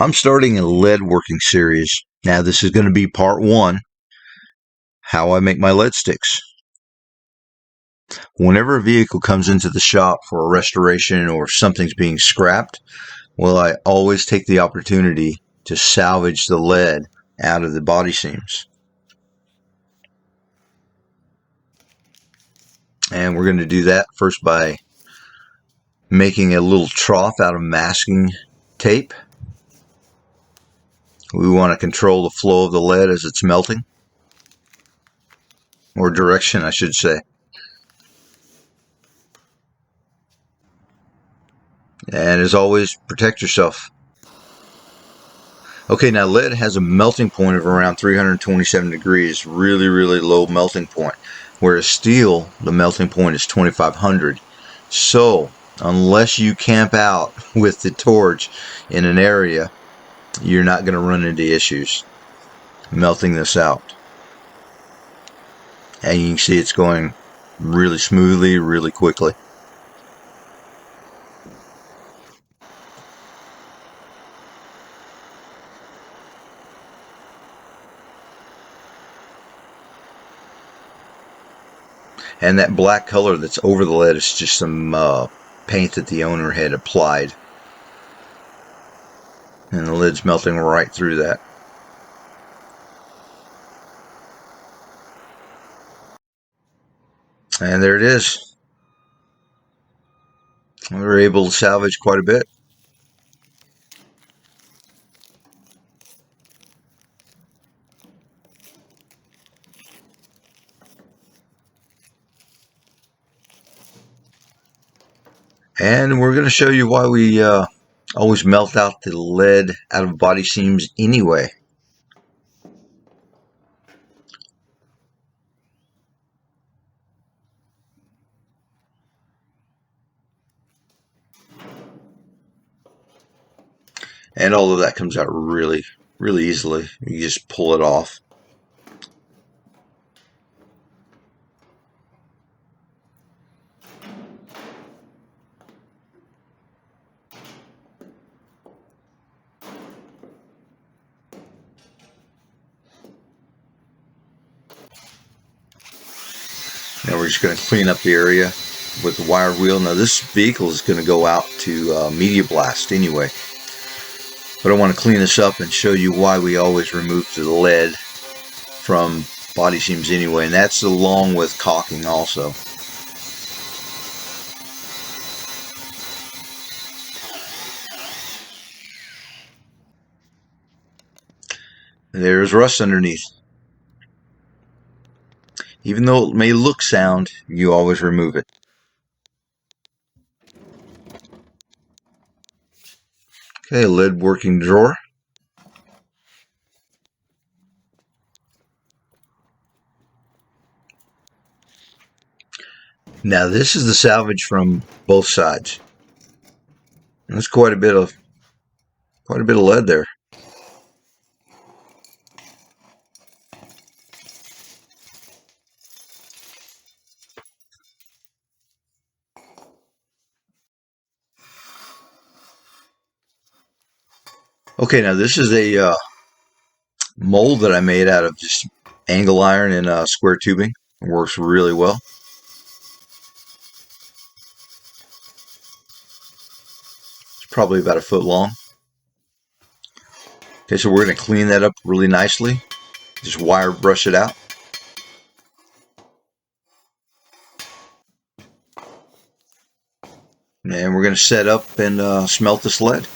I'm starting a lead working series. Now this is going to be part 1, how I make my lead sticks. Whenever a vehicle comes into the shop for a restoration or something's being scrapped, well, I always take the opportunity to salvage the lead out of the body seams. And we're going to do that first by making a little trough out of masking tape. We want to control the flow of the lead as it's melting, or direction I should say. And as always, protect yourself. Okay, now lead has a melting point of around 327 degrees, really low melting point, whereas steel, the melting point is 2500. So unless you camp out with the torch in an area, you're not going to run into issues melting this out. And you can see it's going really smoothly, really quickly. And that black color that's over the lead is just some paint that the owner had applied. And the lead's melting right through that. And there it is. We were able to salvage quite a bit. And we're going to show you why we always melt out the lead out of body seams anyway. And all of that comes out really easily. You just pull it off. Now we're just going to clean up the area with the wire wheel. Now this vehicle is going to go out to media blast anyway. But I want to clean this up and show you why we always remove the lead from body seams anyway. And that's along with caulking also. There's rust underneath. Even though it may look sound, you always remove it. Okay, lead working drawer. Now this is the salvage from both sides. And that's quite a bit of lead there. Okay, now this is a mold that I made out of just angle iron and square tubing. It works really well. It's probably about 1 foot long. Okay, so we're going to clean that up really nicely. Just wire brush it out. And we're going to set up and smelt this lead.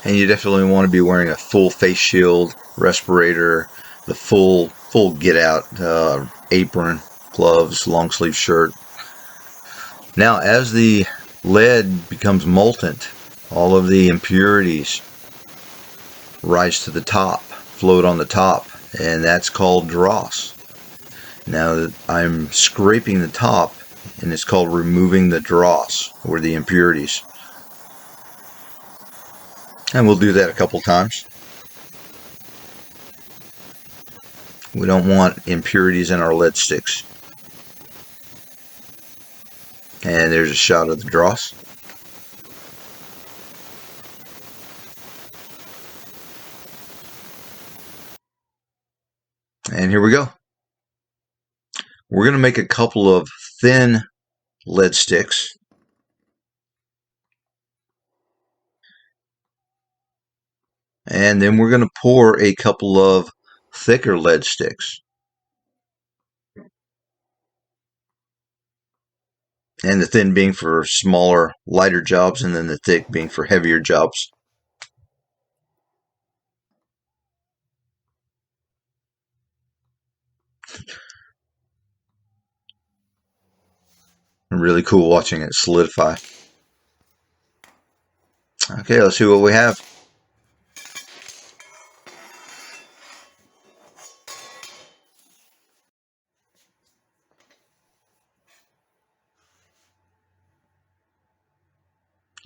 And you definitely want to be wearing a full face shield, respirator, the full full get out apron, gloves, long sleeve shirt. Now as the lead becomes molten, all of the impurities rise to the top, float on the top, and that's called dross. Now I'm scraping the top, and it's called removing the dross, or the impurities. And we'll do that a couple times. We don't want impurities in our lead sticks. And there's a shot of the dross. And here we go. We're going to make a couple of thin lead sticks. And then we're going to pour a couple of thicker lead sticks. And the thin being for smaller, lighter jobs, and then the thick being for heavier jobs. Really cool watching it solidify. Okay, let's see what we have.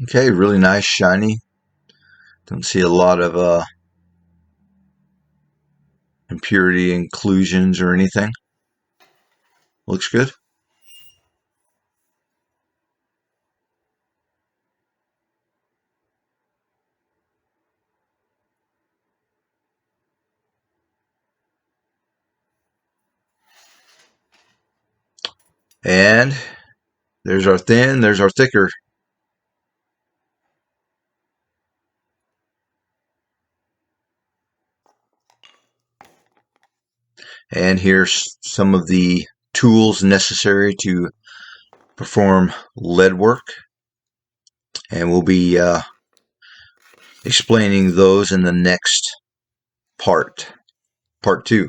Okay, really nice, shiny. Don't see a lot of impurity inclusions or anything. Looks good. And there's our thin, there's our thicker. And here's some of the tools necessary to perform lead work. And we'll be explaining those in the next part 2.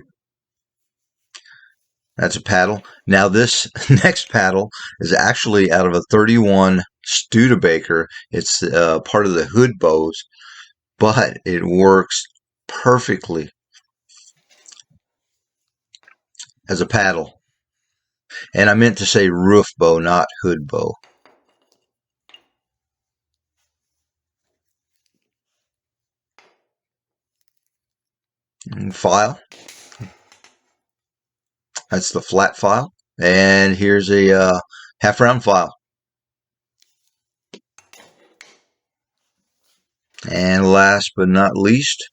That's a paddle. Now this next paddle is actually out of a 31 Studebaker. It's part of the hood bows, but it works perfectly as a paddle. And I meant to say roof bow, not hood bow. And file. That's the flat file. And here's a half round file. And last but not least,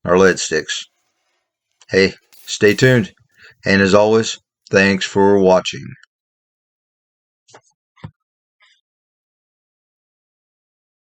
our lead sticks. Hey, stay tuned. And as always, thanks for watching.